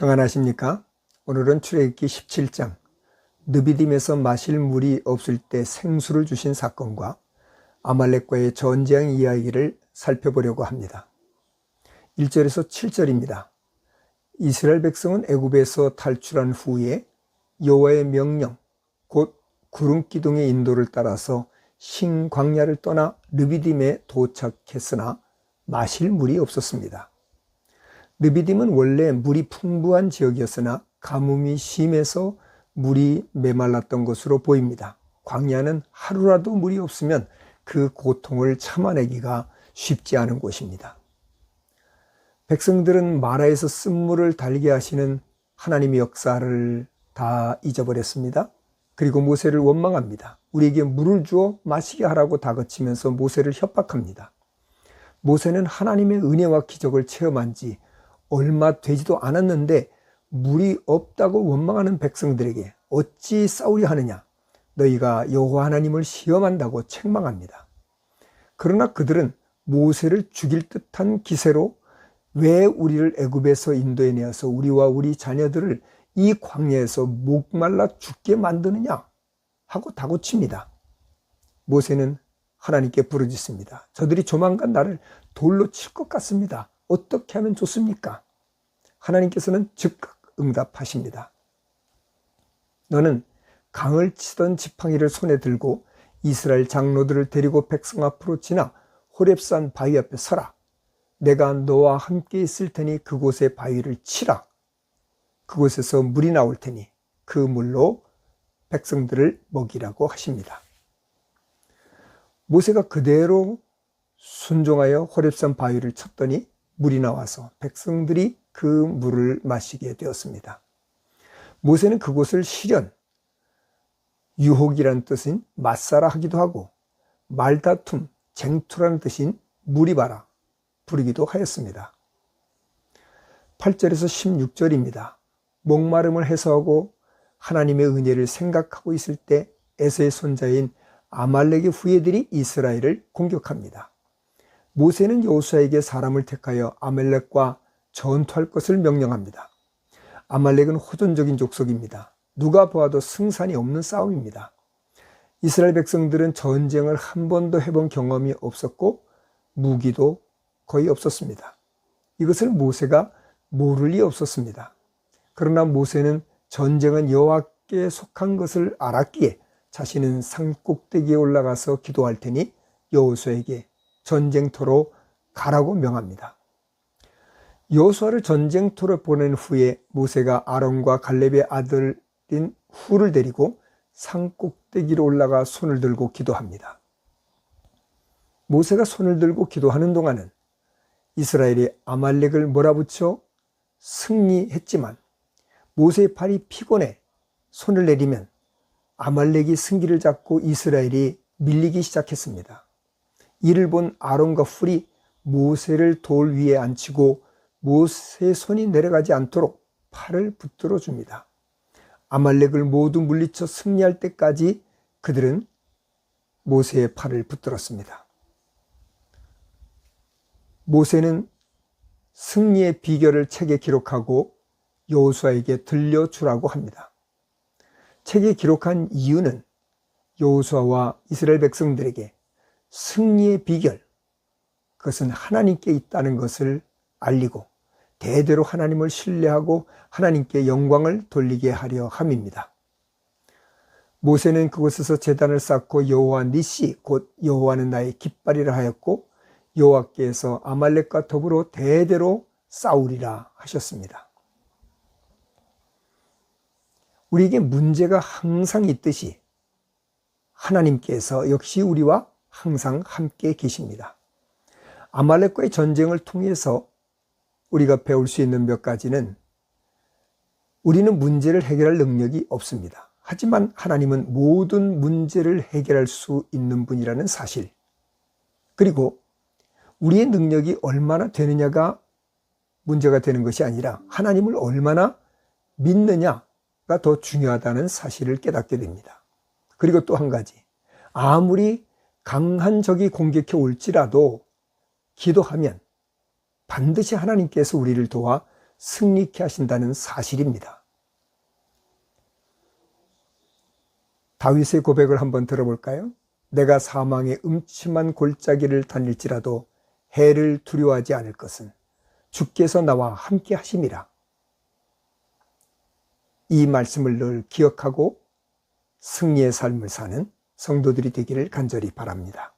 평안하십니까? 오늘은 출애굽기 17장 느비딤에서 마실 물이 없을 때 생수를 주신 사건과 아말렉과의 전쟁 이야기를 살펴보려고 합니다. 1절에서 7절입니다. 이스라엘 백성은 애굽에서 탈출한 후에 여호와의 명령, 곧 구름기둥의 인도를 따라서 신광야를 떠나 느비딤에 도착했으나 마실 물이 없었습니다. 느비딤은 원래 물이 풍부한 지역이었으나 가뭄이 심해서 물이 메말랐던 것으로 보입니다. 광야는 하루라도 물이 없으면 그 고통을 참아내기가 쉽지 않은 곳입니다. 백성들은 마라에서 쓴물을 달게 하시는 하나님의 역사를 다 잊어버렸습니다. 그리고 모세를 원망합니다. 우리에게 물을 주어 마시게 하라고 다그치면서 모세를 협박합니다. 모세는 하나님의 은혜와 기적을 체험한 지 얼마 되지도 않았는데 물이 없다고 원망하는 백성들에게 어찌 싸우려 하느냐, 너희가 여호와 하나님을 시험한다고 책망합니다. 그러나 그들은 모세를 죽일 듯한 기세로 왜 우리를 애굽에서 인도해 내어서 우리와 우리 자녀들을 이 광야에서 목말라 죽게 만드느냐 하고 다그칩니다. 모세는 하나님께 부르짖습니다. 저들이 조만간 나를 돌로 칠 것 같습니다. 어떻게 하면 좋습니까? 하나님께서는 즉각 응답하십니다. 너는 강을 치던 지팡이를 손에 들고 이스라엘 장로들을 데리고 백성 앞으로 지나 호렙산 바위 앞에 서라. 내가 너와 함께 있을 테니 그곳에 바위를 치라. 그곳에서 물이 나올 테니 그 물로 백성들을 먹이라고 하십니다. 모세가 그대로 순종하여 호렙산 바위를 쳤더니 물이 나와서 백성들이 그 물을 마시게 되었습니다. 모세는 그곳을 시련, 유혹이라는 뜻인 맞사라 하기도 하고 말다툼, 쟁투라는 뜻인 무리바라 부르기도 하였습니다. 8절에서 16절입니다. 목마름을 해소하고 하나님의 은혜를 생각하고 있을 때 에서의 손자인 아말렉의 후예들이 이스라엘을 공격합니다. 모세는 여호수아에게 사람을 택하여 아말렉과 전투할 것을 명령합니다. 아말렉은 호전적인 족속입니다. 누가 보아도 승산이 없는 싸움입니다. 이스라엘 백성들은 전쟁을 한 번도 해본 경험이 없었고 무기도 거의 없었습니다. 이것을 모세가 모를 리 없었습니다. 그러나 모세는 전쟁은 여호와께 속한 것을 알았기에 자신은 산 꼭대기에 올라가서 기도할 테니 여호수아에게 전쟁터로 가라고 명합니다. 여호수아를 전쟁터로 보낸 후에 모세가 아론과 갈렙의 아들인 훌을 데리고 산 꼭대기로 올라가 손을 들고 기도합니다. 모세가 손을 들고 기도하는 동안은 이스라엘이 아말렉을 몰아붙여 승리했지만 모세의 팔이 피곤해 손을 내리면 아말렉이 승기를 잡고 이스라엘이 밀리기 시작했습니다. 이를 본 아론과 훌이 모세를 돌 위에 앉히고 모세의 손이 내려가지 않도록 팔을 붙들어 줍니다. 아말렉을 모두 물리쳐 승리할 때까지 그들은 모세의 팔을 붙들었습니다. 모세는 승리의 비결을 책에 기록하고 여호수아에게 들려주라고 합니다. 책에 기록한 이유는 여호수아와 이스라엘 백성들에게 승리의 비결, 그것은 하나님께 있다는 것을 알리고 대대로 하나님을 신뢰하고 하나님께 영광을 돌리게 하려 함입니다. 모세는 그곳에서 제단을 쌓고 여호와 니시, 곧 여호와는 나의 깃발이라 하였고 여호와께서 아말렉과 더불어 대대로 싸우리라 하셨습니다. 우리에게 문제가 항상 있듯이 하나님께서 역시 우리와 항상 함께 계십니다. 아말렉과의 전쟁을 통해서 우리가 배울 수 있는 몇 가지는, 우리는 문제를 해결할 능력이 없습니다. 하지만 하나님은 모든 문제를 해결할 수 있는 분이라는 사실, 그리고 우리의 능력이 얼마나 되느냐가 문제가 되는 것이 아니라 하나님을 얼마나 믿느냐가 더 중요하다는 사실을 깨닫게 됩니다. 그리고 또 한 가지, 아무리 강한 적이 공격해 올지라도 기도하면 반드시 하나님께서 우리를 도와 승리케 하신다는 사실입니다. 다윗의 고백을 한번 들어볼까요? 내가 사망의 음침한 골짜기를 다닐지라도 해를 두려워하지 않을 것은 주께서 나와 함께 하심이라. 이 말씀을 늘 기억하고 승리의 삶을 사는 성도들이 되기를 간절히 바랍니다.